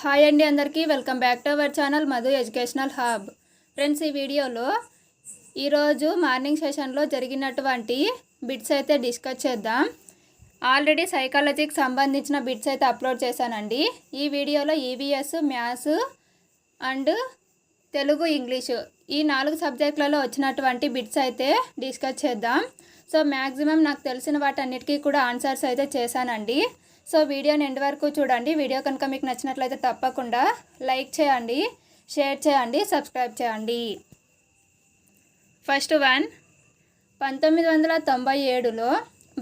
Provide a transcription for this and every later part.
Hi అండి అందరికీ welcome back to our channel Madhu educational hub. Friends, ఈ వీడియోలో ఈరోజు మార్నింగ్ సెషన్లో జరిగినటువంటి బిట్స్ అయితే డిస్కస్ చేద్దాం. ఆల్రెడీ సైకాలజీకి సంబంధించిన బిట్స్ అయితే అప్లోడ్ చేశానండి. ఈ వీడియోలో EVS, maths and Telugu, English ఈ 4 సబ్జెక్టులలో వచ్చినటువంటి బిట్స్ అయితే డిస్కస్ చేద్దాం. సో మ్యాక్సిమం నాకు తెలిసిన వాటన్నిటికీ కూడా ఆన్సర్స్ అయితే చేశానండి. సో వీడియోని ఎండ్ వరకు చూడండి. వీడియో కనుక మీకు నచ్చినట్లయితే తప్పకుండా లైక్ చేయండి, షేర్ చేయండి, సబ్స్క్రైబ్ చేయండి. ఫస్ట్ వన్, 1997లో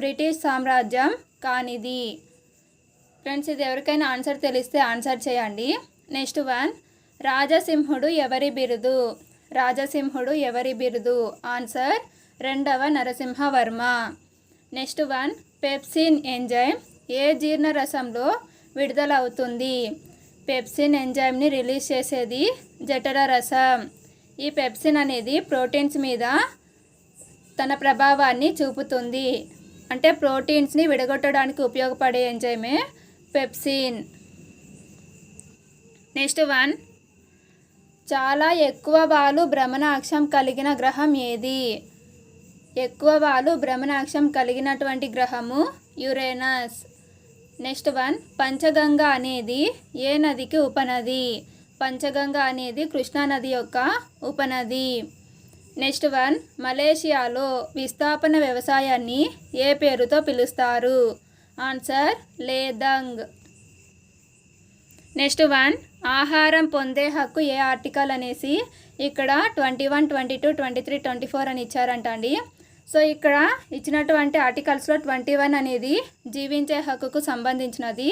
బ్రిటిష్ సామ్రాజ్యం కానిది. ఫ్రెండ్స్, ఇది ఎవరికైనా ఆన్సర్ తెలిస్తే ఆన్సర్ చేయండి. నెక్స్ట్ వన్, రాజసింహుడు ఎవరి బిరుదు? రాజసింహుడు ఎవరి బిరుదు? ఆన్సర్ రెండవ Narasimhavarma. Next one, pepsin enzyme ఏ జీర్ణరసంలో విడుదలవుతుంది? పెప్సిన్ ఎంజైమ్ని రిలీజ్ చేసేది జఠర రసం. ఈ పెప్సిన్ అనేది ప్రోటీన్స్ మీద తన ప్రభావాన్ని చూపుతుంది. అంటే ప్రోటీన్స్ని విడగొట్టడానికి ఉపయోగపడే ఎంజైమే పెప్సిన్. నెక్స్ట్ వన్, చాలా ఎక్కువ వాలు భ్రమణాక్షం కలిగిన గ్రహం ఏది? ఎక్కువ వాలు భ్రమణాక్షం కలిగినటువంటి గ్రహము యురేనస్. నెక్స్ట్ వన్, పంచగంగ అనేది ఏ నదికి ఉపనది? పంచగంగ అనేది కృష్ణానది యొక్క ఉపనది. నెక్స్ట్ వన్, మలేషియాలో విస్థాపన వ్యవసాయాన్ని ఏ పేరుతో పిలుస్తారు? ఆన్సర్ లేదంగ్. నెక్స్ట్ వన్, ఆహారం పొందే హక్కు ఏ ఆర్టికల్ అనేసి ఇక్కడ 21, 22, 23, 24 అని ఇచ్చారంట అండి. సో ఇక్కడ ఇచ్చినటువంటి ఆర్టికల్స్లో 21 అనేది జీవించే హక్కుకు సంబంధించినది.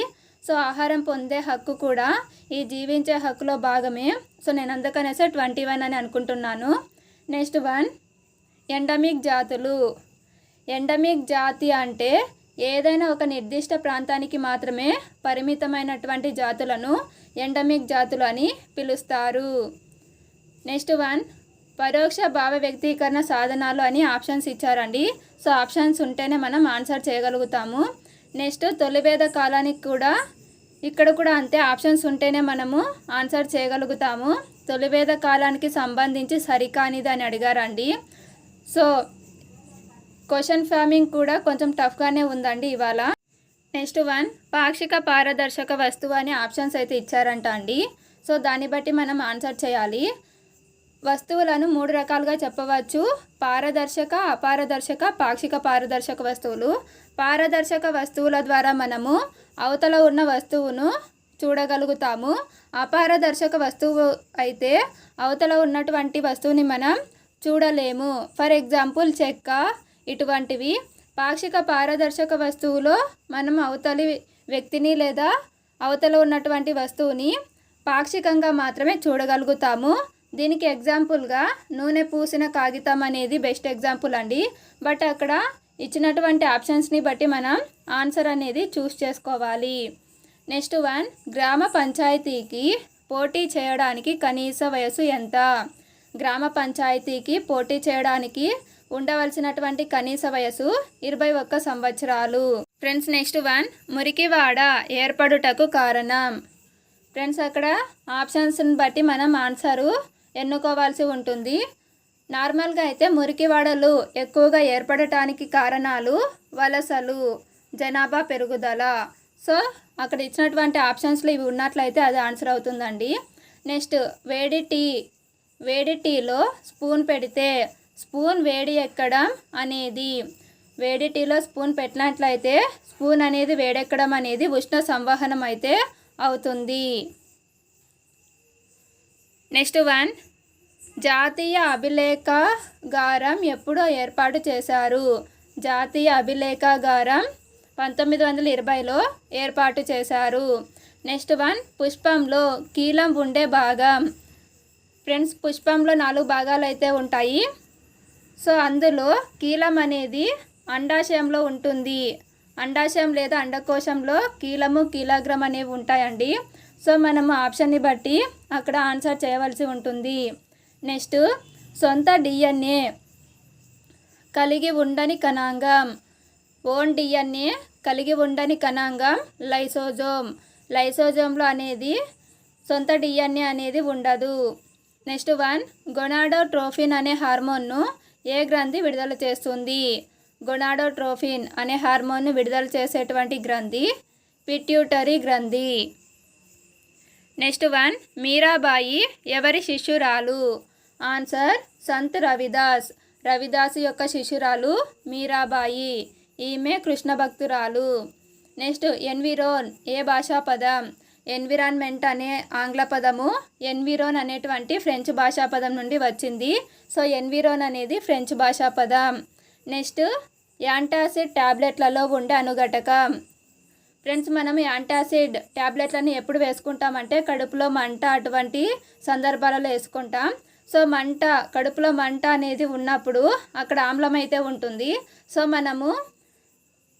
సో ఆహారం పొందే హక్కు కూడా ఈ జీవించే హక్కులో భాగమే. సో నేను అందుకనేసే 21 అని అనుకుంటున్నాను. నెక్స్ట్ వన్, ఎండమిక్ జాతులు. ఎండమిక్ జాతి అంటే ఏదైనా ఒక నిర్దిష్ట ప్రాంతానికి మాత్రమే పరిమితమైనటువంటి జాతులను ఎండమిక్ జాతులు అని పిలుస్తారు. నెక్స్ట్ వన్, పరోక్ష భావ వ్యక్తీకరణ సాధనాలు అని ఆప్షన్స్ ఇచ్చారండి. సో ఆప్షన్స్ ఉంటేనే మనం ఆన్సర్ చేయగలుగుతాము. నెక్స్ట్, తొలివేద కాలానికి కూడా ఇక్కడ కూడా అంతే, ఆప్షన్స్ ఉంటేనే మనము ఆన్సర్ చేయగలుగుతాము. తొలివేద కాలానికి సంబంధించి సరికానిది అని అడిగారండి. సో క్వశ్చన్ ఫార్మింగ్ కూడా కొంచెం టఫ్గానే ఉందండి ఇవాళ. నెక్స్ట్ వన్, పాక్షిక పారదర్శక వస్తువు అనే ఆప్షన్స్ అయితే ఇచ్చారంట అండి. సో దాన్ని బట్టి మనం ఆన్సర్ చేయాలి. వస్తువులను 3 రకాలుగా చెప్పవచ్చు: పారదర్శక, అపారదర్శక, పాక్షిక పారదర్శక వస్తువులు. పారదర్శక వస్తువుల ద్వారా మనము అవతల ఉన్న వస్తువును చూడగలుగుతాము. అపారదర్శక వస్తువు అయితే అవతల ఉన్నటువంటి వస్తువుని మనం చూడలేము. ఫర్ ఎగ్జాంపుల్ చెక్క ఇటువంటివి. పాక్షిక పారదర్శక వస్తువులో మనం అవతలి వ్యక్తిని లేదా అవతల ఉన్నటువంటి వస్తువుని పాక్షికంగా మాత్రమే చూడగలుగుతాము. దీనికి ఎగ్జాంపుల్గా నూనె పూసిన కాగితం అనేది బెస్ట్ ఎగ్జాంపుల్ అండి. బట్ అక్కడ ఇచ్చినటువంటి ఆప్షన్స్ని బట్టి మనం ఆన్సర్ అనేది చూస్ చేసుకోవాలి. నెక్స్ట్ వన్, గ్రామ పంచాయతీకి పోటీ చేయడానికి కనీస వయసు ఎంత? గ్రామ పంచాయతీకి పోటీ చేయడానికి ఉండవలసినటువంటి కనీస వయసు 21 సంవత్సరాలు. ఫ్రెండ్స్, నెక్స్ట్ వన్, మురికివాడ ఏర్పడుటకు కారణం. ఫ్రెండ్స్, అక్కడ ఆప్షన్స్ని బట్టి మనం ఆన్సరు ఎన్నుకోవాల్సి ఉంటుంది. నార్మల్గా అయితే మురికివాడలు ఎక్కువగా ఏర్పడటానికి కారణాలు వలసలు, జనాభా పెరుగుదల. సో అక్కడ ఇచ్చినటువంటి ఆప్షన్స్లో ఇవి ఉన్నట్లయితే అది ఆన్సర్ అవుతుందండి. నెక్స్ట్, వేడి టీలో స్పూన్ పెడితే స్పూన్ వేడి ఎక్కడం అనేది. వేడి టీలో స్పూన్ పెట్టినట్లయితే స్పూన్ అనేది వేడెక్కడం అనేది ఉష్ణ సంవహనం అయితే అవుతుంది. నెక్స్ట్ వన్, జాతీయ అభిలేఖాగారం ఎప్పుడు ఏర్పాటు చేశారు? జాతీయ అభిలేఖాగారం 1920లో ఏర్పాటు చేశారు. నెక్స్ట్ వన్, పుష్పంలో కీలం ఉండే భాగం. ఫ్రెండ్స్, పుష్పంలో 4 భాగాలు అయితే ఉంటాయి. సో అందులో కీలం అనేది అండాశయంలో ఉంటుంది. అండాశయం లేదా అండకోశంలో కీలము, కీలాగ్రం అనేవి ఉంటాయండి. సో మనము ఆప్షన్ని బట్టి అక్కడ ఆన్సర్ చేయవలసి ఉంటుంది. నెక్స్ట్, సొంత డిఎన్ఏ కలిగి ఉండని కణాంగం. ఓన్ డిఎన్ఏ కలిగి ఉండని కణాంగం లైసోజోమ్. లైసోజోమ్లో అనేది సొంత డిఎన్ఏ అనేది ఉండదు. నెక్స్ట్ 1 గొనాడోట్రోఫిన్ అనే హార్మోన్ను ఏ గ్రంథి విడుదల చేస్తుంది? గొనాడోట్రోఫిన్ అనే హార్మోన్ను విడుదల చేసేటువంటి గ్రంథి పిట్యూటరీ గ్రంథి. నెక్స్ట్ 1 మీరాబాయి ఎవరి శిష్యురాలు? ఆన్సర్ సంత్ రవిదాస్. రవిదాసు యొక్క శిష్యురాలు మీరాబాయి. ఈమె కృష్ణ భక్తురాలు. నెక్స్ట్ ఎన్విరోన్ ఏ భాషా పదం? ఎన్విరాన్మెంట్ అనే ఆంగ్ల పదము ఎన్విరోన్ అనేటువంటి ఫ్రెంచ్ భాషా పదం నుండి వచ్చింది. సో ఎన్విరోన్ అనేది ఫ్రెంచ్ భాషా పదం. నెక్స్ట్ యాంటాసిడ్ ట్యాబ్లెట్లలో ఉండే అనుఘటకం. ఫ్రెండ్స్, మనం యాంటాసిడ్ ట్యాబ్లెట్లను ఎప్పుడు వేసుకుంటామంటే కడుపులో మంట అటువంటి సందర్భాలలో వేసుకుంటాం. సో కడుపులో మంట అనేది ఉన్నప్పుడు అక్కడ ఆమ్లం అయితే ఉంటుంది. సో మనము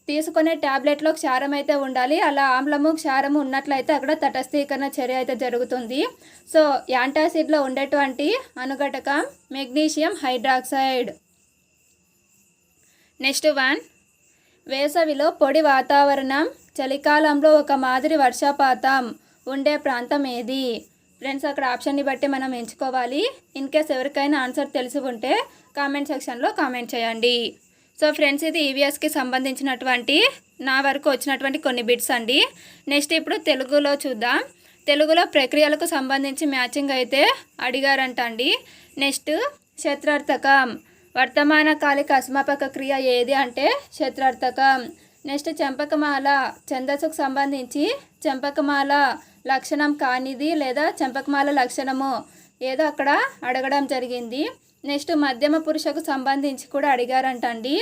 తీసుకునే ట్యాబ్లెట్లో క్షారం అయితే ఉండాలి. అలా ఆమ్లము క్షారము ఉన్నట్లయితే అక్కడ తటస్థీకరణ చర్య అయితే జరుగుతుంది. సో యాంటాసిడ్లో ఉండేటువంటి అనుఘటకం మెగ్నీషియం హైడ్రాక్సైడ్. నెక్స్ట్ 1 వేసవిలో పొడి వాతావరణం, చలికాలంలో ఒక మాదిరి వర్షపాతం ఉండే ప్రాంతం ఏది? ఫ్రెండ్స్, అక్కడ ఆప్షన్ని బట్టి మనం ఎంచుకోవాలి. ఇన్ కేస్ ఎవరికైనా ఆన్సర్ తెలిసి ఉంటే కామెంట్ సెక్షన్లో కామెంట్ చేయండి. సో ఫ్రెండ్స్, ఇది ఈవీఎస్కి సంబంధించినటువంటి నా వరకు వచ్చినటువంటి కొన్ని బిట్స్ అండి. నెక్స్ట్ ఇప్పుడు తెలుగులో చూద్దాం. తెలుగులో ప్రక్రియలకు సంబంధించి మ్యాచింగ్ అయితే అడిగారంట అండి. నెక్స్ట్ శత్రార్థకం. వర్తమాన కాలిక అసమాపక క్రియ ఏది అంటే శత్రార్థకం. నెక్స్ట్ చెంపకమాల. ఛందస్సుకు సంబంధించి చెంపకమాల లక్షణం కానిది లేదా చెంపకమాల లక్షణము ఏదో అక్కడ అడగడం జరిగింది. నెక్స్ట్ మధ్యమ పురుషకు సంబంధించి కూడా అడిగారంటండి.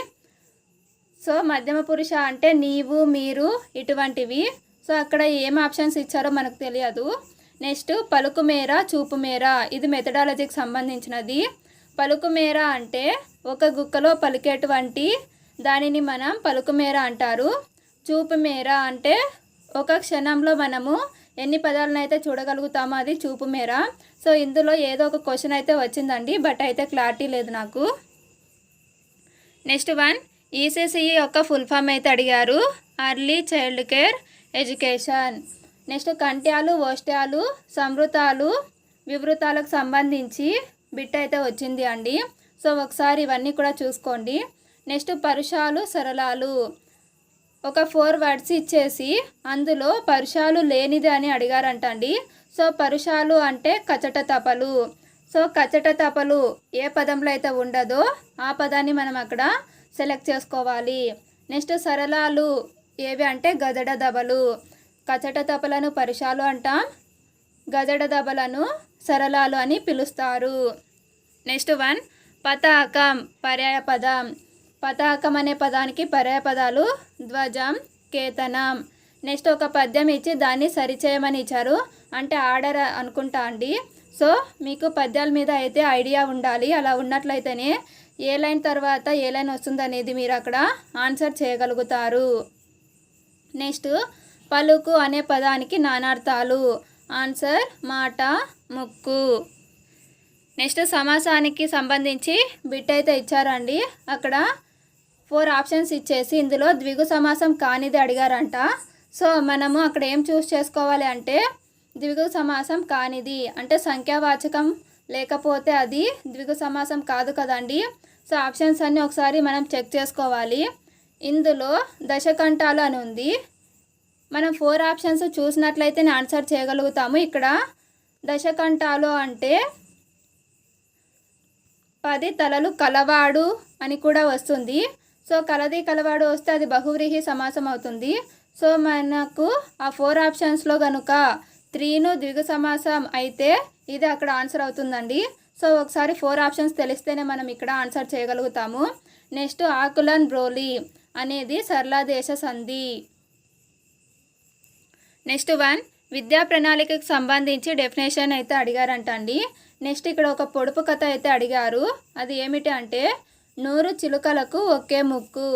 సో మధ్యమ పురుష అంటే నీవు, మీరు ఇటువంటివి. సో అక్కడ ఏం ఆప్షన్స్ ఇచ్చారో మనకు తెలియదు. నెక్స్ట్ పలుకు మేర, చూపు మేర. ఇది మెథడాలజీకి సంబంధించినది. పలుకు మేర అంటే ఒక గుక్కలో పలికేటువంటి దానిని మనం పలుకు మేర అంటారు. చూపు మేర అంటే ఒక క్షణంలో మనము ఎన్ని పదాలను అయితే చూడగలుగుతామో అది చూపు మేర. సో ఇందులో ఏదో ఒక క్వశ్చన్ అయితే వచ్చిందండి, బట్ అయితే క్లారిటీ లేదు నాకు. నెక్స్ట్ 1 ఈసీసీఈ యొక్క ఫుల్ ఫామ్ అయితే అడిగారు. Early child care education. Next కంట్యాలు, ఓష్ట్యాలు, సంవృతాలు, వివృతాలకు సంబంధించి బిట్ అయితే వచ్చింది అండి. సో ఒకసారి ఇవన్నీ కూడా చూసుకోండి. నెక్స్ట్ పరుషాలు, సరళాలు. ఒక 4 వర్డ్స్ ఇచ్చేసి అందులో పరుషాలు లేనిది అని అడిగారంటండి. సో పరుషాలు అంటే కచట తపలు. సో కచట తపలు ఏ పదంలో అయితే ఉండదో ఆ పదాన్ని మనం అక్కడ సెలెక్ట్ చేసుకోవాలి. నెక్స్ట్ సరళాలు ఏవి అంటే గజడ దబలు. కచట తపలను పరుషాలు అంటాం, గజడ దబలను సరళాలు అని పిలుస్తారు. నెక్స్ట్ 1 పతాకం పర్యాయ పదం. పతాకం అనే పదానికి పర్యాయ పదాలు ధ్వజం, కేతనం. నెక్స్ట్ ఒక పద్యం ఇచ్చి దాన్ని సరిచేయమని ఇచ్చారు, అంటే ఆర్డర్ అనుకుంటా అండి. సో మీకు పద్యాల మీద అయితే ఐడియా ఉండాలి. అలా ఉన్నట్లయితేనే ఏ లైన్ తర్వాత ఏ లైన్ వస్తుందనేది మీరు అక్కడ ఆన్సర్ చేయగలుగుతారు. నెక్స్ట్ పలుకు అనే పదానికి నానార్థాలు. ఆన్సర్ మాట, ముక్కు. నెక్స్ట్ సమాసానికి సంబంధించి బిట్ అయితే ఇచ్చారండి. అక్కడ 4 ఆప్షన్స్ ఇచ్చేసి ఇందులో ద్విగు సమాసం కానిది అడిగారంట. సో మనము అక్కడ ఏం చూస్ చేసుకోవాలి అంటే ద్విగు సమాసం కానిది అంటే సంఖ్యావాచకం లేకపోతే అది ద్విగు సమాసం కాదు కదండి. సో ఆప్షన్స్ అన్నీ ఒకసారి మనం చెక్ చేసుకోవాలి. ఇందులో దశకంఠాలు అని ఉంది. మనం 4 ఆప్షన్స్ చూసినట్లయితే ఆన్సర్ చేయగలుగుతాము. ఇక్కడ దశకంఠాలు అంటే 10 తలలు కలవాడు అని కూడా వస్తుంది. సో కలది కలవాడు వస్తే అది బహువ్రీహి సమాసం అవుతుంది. సో మనకు ఆ 4 ఆప్షన్స్లో కనుక 3ను ద్విగు సమాసం అయితే ఇది అక్కడ ఆన్సర్ అవుతుందండి. సో ఒకసారి 4 ఆప్షన్స్ తెలిస్తేనే మనం ఇక్కడ ఆన్సర్ చేయగలుగుతాము. నెక్స్ట్ ఆకులన్ బ్రోలీ అనేది సరళాదేశ సంధి. నెక్స్ట్ 1 విద్యా ప్రణాళికకు సంబంధించి డెఫినేషన్ అయితే అడిగారంటండి. నెక్స్ట్ ఇక్కడ ఒక పొడుపు కథ అయితే అడిగారు. అది ఏమిటి అంటే 100 చిలుకలకు ఒకే ముక్కు.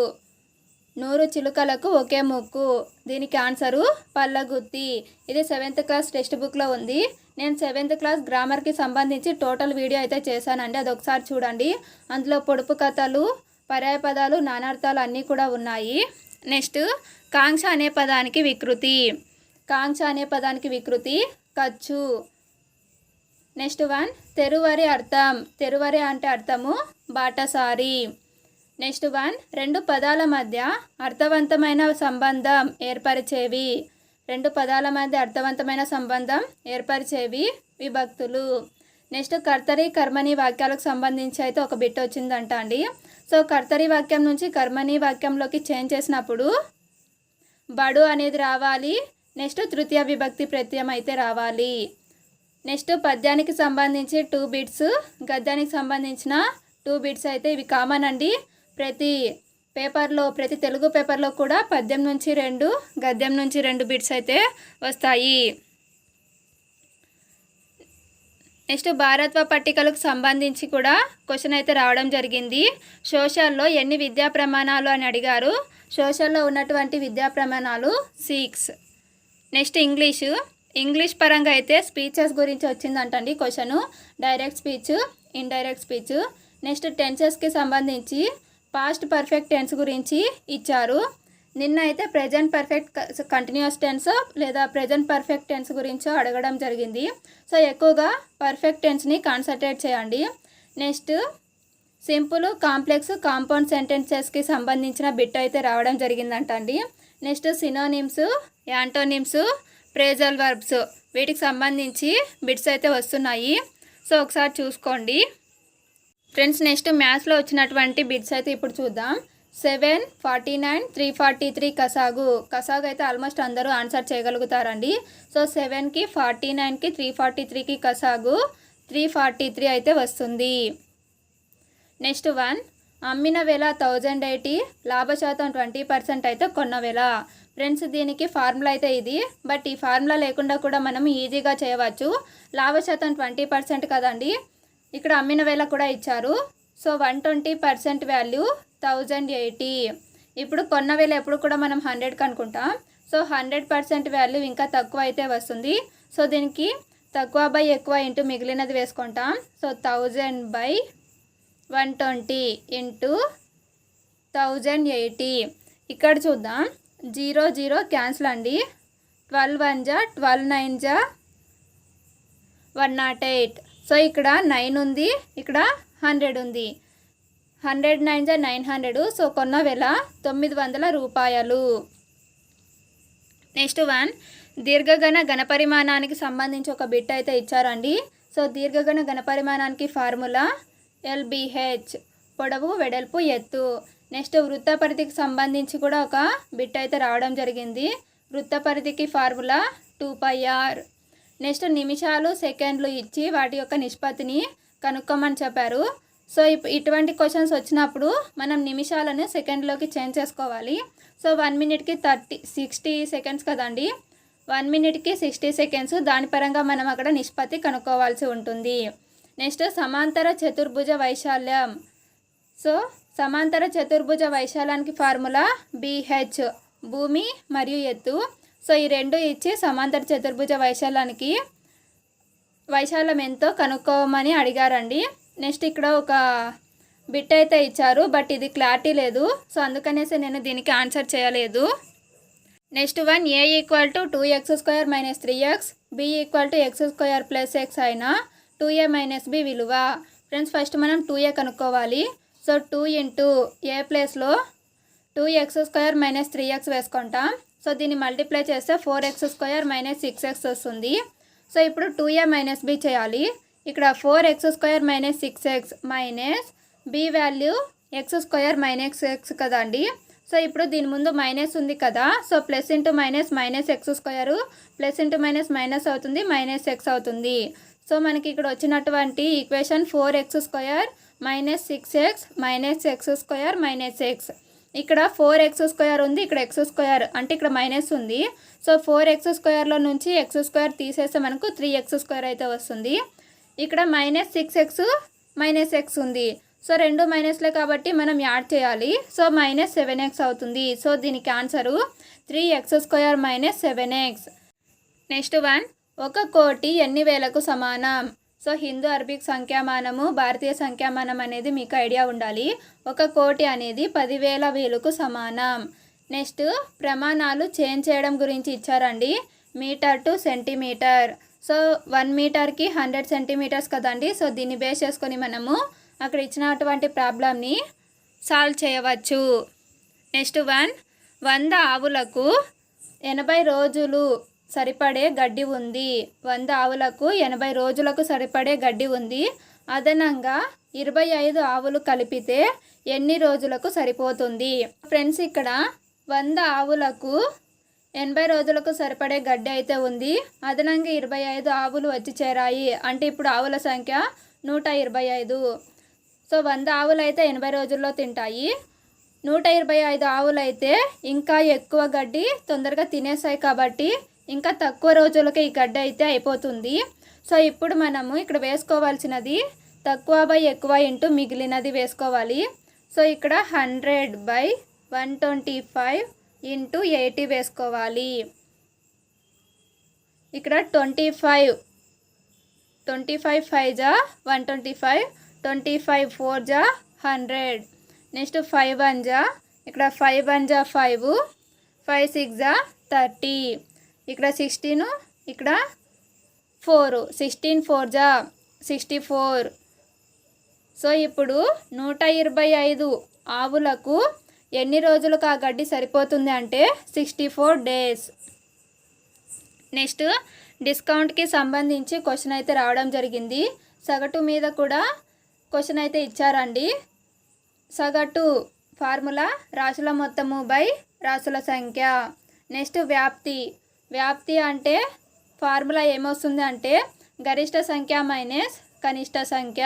100 చిలుకలకు ఒకే ముక్కు. దీనికి ఆన్సరు పల్లగుత్తి. ఇది 7th క్లాస్ టెక్స్ట్ బుక్లో ఉంది. నేను 7th క్లాస్ గ్రామర్కి సంబంధించి టోటల్ వీడియో అయితే చేశానండి, అది ఒకసారి చూడండి. అందులో పొడుపు కథలు, పర్యాయ పదాలు, నానార్థాలు అన్నీ కూడా ఉన్నాయి. నెక్స్ట్ కాంక్ష అనే పదానికి వికృతి. కాంక్ష అనే పదానికి వికృతి ఖర్చు. నెక్స్ట్ వన్ తెరువరి అర్థం. తెరువరి అంటే అర్థము బాటసారి. నెక్స్ట్ వన్ రెండు పదాల మధ్య అర్థవంతమైన సంబంధం ఏర్పరిచేవి. రెండు పదాల మధ్య అర్థవంతమైన సంబంధం ఏర్పరిచేవి విభక్తులు. నెక్స్ట్ కర్తరి కర్మని వాక్యాలకు సంబంధించి అయితే ఒక బిట్ వచ్చిందంట అండి. సో కర్తరి వాక్యం నుంచి కర్మని వాక్యంలోకి చేంజ్ చేసినప్పుడు బడు అనేది రావాలి. నెక్స్ట్ తృతీయ విభక్తి ప్రత్యయం అయితే రావాలి. నెక్స్ట్ పద్యానికి సంబంధించి 2 బిట్స్, గద్యానికి సంబంధించిన 2 బిట్స్ అయితే ఇవి కామన్ అండి. ప్రతి పేపర్లో, ప్రతి తెలుగు పేపర్లో కూడా పద్యం నుంచి 2, గద్యం నుంచి 2 బిట్స్ అయితే వస్తాయి. నెక్స్ట్ భారత్వ పట్టికలకు సంబంధించి కూడా క్వశ్చన్ అయితే రావడం జరిగింది. సోషల్లో ఎన్ని విద్యా ప్రమాణాలు అని అడిగారు. సోషల్లో ఉన్నటువంటి విద్యా ప్రమాణాలు 6. నెక్స్ట్ ఇంగ్లీష్ పరంగా అయితే స్పీచెస్ గురించి వచ్చిందంటండి question. Direct speech, indirect speech. Next టెన్సెస్కి సంబంధించి పాస్ట్ పర్ఫెక్ట్ టెన్స్ గురించి ఇచ్చారు. నిన్న అయితే ప్రజెంట్ పర్ఫెక్ట్ కంటిన్యూస్ టెన్స్ లేదా ప్రజెంట్ పర్ఫెక్ట్ టెన్స్ గురించో అడగడం జరిగింది. సో ఎక్కువగా పర్ఫెక్ట్ టెన్స్ని కాన్సన్ట్రేట్ చేయండి. నెక్స్ట్ సింపుల్, కాంప్లెక్స్, కాంపౌండ్ సెంటెన్సెస్కి సంబంధించిన బిట్ అయితే రావడం జరిగిందంట అండి. Next synonyms, antonyms, phrasal verbs వీటికి సంబంధించి బిట్స్ అయితే వస్తున్నాయి. సో ఒకసారి చూసుకోండి ఫ్రెండ్స్. నెక్స్ట్ మ్యాథ్స్లో వచ్చినటువంటి బిట్స్ అయితే ఇప్పుడు చూద్దాం. 7, 49, 343 కసాగు అయితే ఆల్మోస్ట్ అందరూ ఆన్సర్ చేయగలుగుతారండి. సో 7కి 49కి 343కి కసాగు 343 అయితే వస్తుంది. నెక్స్ట్ వన్ అమ్మిన వేళ 1080, లాభశాతం 20% అయితే కొన్న వేళ. ఫ్రెండ్స్ దీనికి ఫార్ములా అయితే ఇది, బట్ ఈ ఫార్ములా లేకుండా కూడా మనం ఈజీగా చేయవచ్చు. లాభశాతం 20% కదండి, ఇక్కడ అమ్మిన వేళ కూడా ఇచ్చారు. So 120% value 1080. ఇప్పుడు కొన్న వేళ ఎప్పుడు కూడా మనం 100కి అనుకుంటాం. సో 100% వాల్యూ ఇంకా తక్కువ అయితే వస్తుంది. సో దీనికి తక్కువ బై ఎక్కువ ఇంటూ మిగిలినది వేసుకుంటాం. So 1000/120 into 1080. ఇక్కడ చూద్దాం, 0 0 క్యాన్సిల్ అండి. 12 1 జా 12 9 జా 108. సో ఇక్కడ 9 ఉంది, ఇక్కడ 100 ఉంది. 100 9 జా 900. సో కొన్న వేళ 900 రూపాయలు. నెక్స్ట్ వన్ దీర్ఘగణ ఘనపరిమాణానికి సంబంధించి ఒక బిట్ అయితే ఇచ్చారండి. సో దీర్ఘగణ ఘనపరిమాణానికి ఫార్ములా LBH, పొడవు, వెడల్పు, ఎత్తు. నెక్స్ట్ వృత్తపరిధికి సంబంధించి కూడా ఒక బిట్ అయితే రావడం జరిగింది. వృత్తపరిధికి ఫార్ములా 2πr. నెక్స్ట్ నిమిషాలు, సెకండ్లు ఇచ్చి వాటి యొక్క నిష్పత్తిని కనుక్కోమని చెప్పారు. సో ఇటువంటి క్వశ్చన్స్ వచ్చినప్పుడు మనం నిమిషాలను సెకండ్లోకి చేంజ్ చేసుకోవాలి. సో 1 మినిట్కి 60 సెకండ్స్ కదండి, 1 మినిట్కి 60 సెకండ్స్. దాని పరంగా మనం అక్కడ నిష్పత్తి కనుక్కోవాల్సి ఉంటుంది. నెక్స్ట్ సమాంతర చతుర్భుజ వైశాల్యం. సో సమాంతర చతుర్భుజ వైశాల్యానికి ఫార్ములా BH, భూమి మరియు ఎత్తు. సో ఈ రెండు ఇచ్చి సమాంతర చతుర్భుజ వైశాల్యం ఎంతో కనుక్కోమని అడిగారండి. నెక్స్ట్ ఇక్కడ ఒక బిట్ అయితే ఇచ్చారు, బట్ ఇది క్లారిటీ లేదు. సో అందుకనేసి నేను దీనికి ఆన్సర్ చేయలేదు. Next one A = 2x² - 3x, B = x² + x అయినా 2a - b విలువ. ఫ్రెండ్స్ ఫస్ట్ మనం 2a కనుక్కోవాలి. సో 2 × a ప్లేస్లో 2x² - 3x వేసుకుంటాం. సో దీన్ని మల్టిప్లై చేస్తే 4x² - 6x వస్తుంది. సో ఇప్పుడు 2a - b చేయాలి. ఇక్కడ 4x² - 6x minus b value x² - x కదండి. సో ఇప్పుడు దీని ముందు మైనస్ ఉంది కదా, so plus into minus -x², plus into minus minus అవుతుంది, -x అవుతుంది. సో మనకి ఇక్కడ వచ్చినటువంటి equation 4x² - 6x -x² - x. ఇక్కడ 4x² ఉంది, ఇక్కడ x² అంటే ఇక్కడ మైనస్ ఉంది. సో 4x² నుంచి x² తీసేస్తే మనకు 3x² అయితే వస్తుంది. ఇక్కడ -6x - x ఉంది. సో రెండు మైనస్లే కాబట్టి మనం యాడ్ చేయాలి. సో -7x అవుతుంది. సో దీనికి answer 3x² - 7x. Next one 1 కోటి ఎన్ని వేలకు సమానం. సో హిందూ అరబిక్ సంఖ్యామానము, భారతీయ సంఖ్యామానం అనేది మీకు ఐడియా ఉండాలి. 1 కోటి అనేది 10,000 వేలకు సమానం. నెక్స్ట్ ప్రమాణాలు చేంజ్ చేయడం గురించి ఇచ్చారండి. Metre to centimetre. సో 1 మీటర్కి 100 సెంటీమీటర్స్ కదండి. సో దీన్ని బేస్ చేసుకొని మనము అక్కడ ఇచ్చినటువంటి ప్రాబ్లమ్ని సాల్వ్ చేయవచ్చు. నెక్స్ట్ 100 ఆవులకు 80 రోజులు సరిపడే గడ్డి ఉంది. 100 ఆవులకు 80 రోజులకు సరిపడే గడ్డి ఉంది. అదనంగా 25 ఆవులు కలిపితే ఎన్ని రోజులకు సరిపోతుంది? ఫ్రెండ్స్, ఇక్కడ 100 ఆవులకు 80 రోజులకు సరిపడే గడ్డి అయితే ఉంది. అదనంగా 25 ఆవులు వచ్చి చేరాయి. అంటే ఇప్పుడు ఆవుల సంఖ్య 125. సో 100 ఆవులు అయితే 80 రోజుల్లో తింటాయి. 125 ఆవులు అయితే ఇంకా ఎక్కువ గడ్డి తొందరగా తినేసాయి కాబట్టి ఇంకా తక్కువ రోజులకే ఈ గడ్డి అయితే అయిపోతుంది. సో ఇప్పుడు మనము ఇక్కడ వేసుకోవాల్సినది తక్కువ బై ఎక్కువ ఇంటూ మిగిలినది వేసుకోవాలి. సో ఇక్కడ 100/125 ఇంటూ 80 వేసుకోవాలి. ఇక్కడ 25 5 జా 125, 25 4 జా 100. నెక్స్ట్ 5 1 జా, ఇక్కడ 5 1 జా 5, 5 6 జా 30. ఇక్కడ 16, ఇక్కడ 4, 16 4 జా 64. సో ఇప్పుడు 125 ఆవులకు ఎన్ని రోజులకు ఆ గడ్డి సరిపోతుంది అంటే 64 డేస్. నెక్స్ట్ డిస్కౌంట్కి సంబంధించి క్వశ్చన్ అయితే రావడం జరిగింది. సగటు మీద కూడా క్వశ్చన్ అయితే ఇచ్చారండి. సగటు ఫార్ములా రాశుల మొత్తము బై రాశుల సంఖ్య. నెక్స్ట్ వ్యాప్తి అంటే ఫార్ములా ఏమొస్తుంది అంటే గరిష్ట సంఖ్య మైనస్ కనిష్ట సంఖ్య.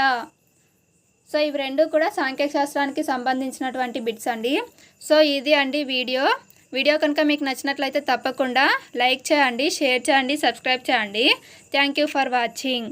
సో ఇవి రెండు కూడా సాంఖ్యశాస్త్రానికి సంబంధించినటువంటి బిట్స్ అండి. సో ఇది అండి వీడియో కనుక మీకు నచ్చినట్లయితే తప్పకుండా లైక్ చేయండి, షేర్ చేయండి, సబ్స్క్రైబ్ చేయండి. Thank you for watching.